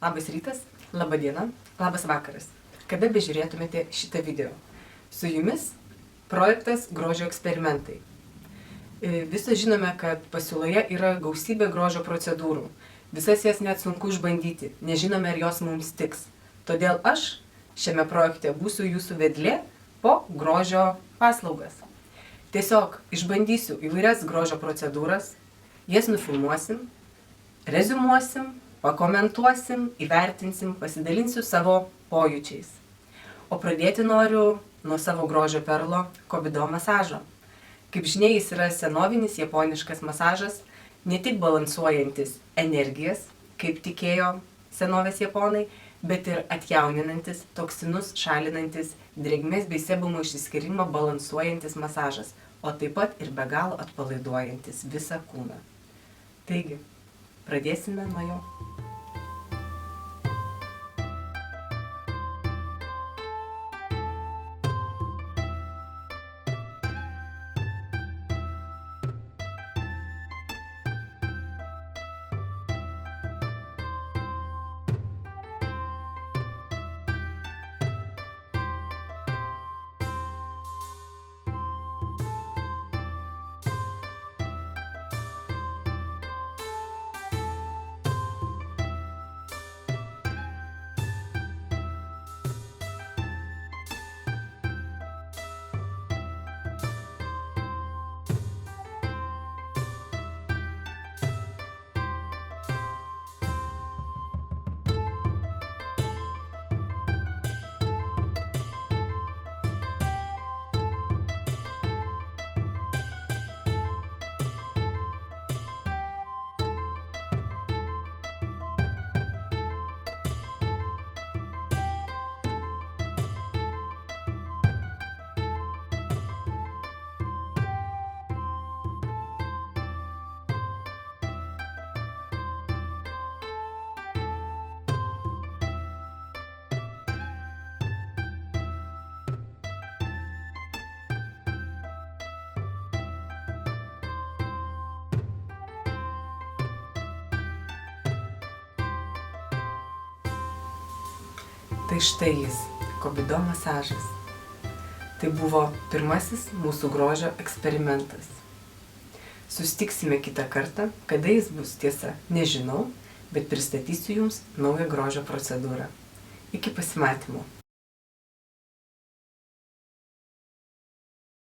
Labas rytas, laba diena, labas vakaras. Kada bežiūrėtumėte šitą video? Su jumis projektas grožio eksperimentai. Visi žinome, kad pasiūloje yra gausybė grožio procedūrų. Visas jas net sunku išbandyti, nežinome, ar jos mums tiks. Todėl aš šiame projekte būsiu jūsų vedlė po grožio paslaugas. Tiesiog išbandysiu įvairias grožio procedūras, jas nufilmuosim, reziumuosim, pakomentuosim, įvertinsim, pasidalinsiu savo pojūčiais. O pradėti noriu nuo savo grožio perlo Kobido masažo. Kaip žinia, jis yra senovinis japoniškas masažas, ne tik balansuojantis energijas, kaip tikėjo senovės japonai, bet ir atjauninantis, toksinus šalinantis, drėgmės bei sebumo išsiskyrimą balansuojantis masažas, o taip pat ir be galo atpalaiduojantis visą kūną. Taigi, pradėsime nuo jo. Tai štai jis, Kobido masažas. Tai buvo pirmasis mūsų grožio eksperimentas. Susitiksime kitą kartą, kada jis bus, tiesa, nežinau, bet pristatysiu jums naują grožio procedūrą. Iki pasimatymo.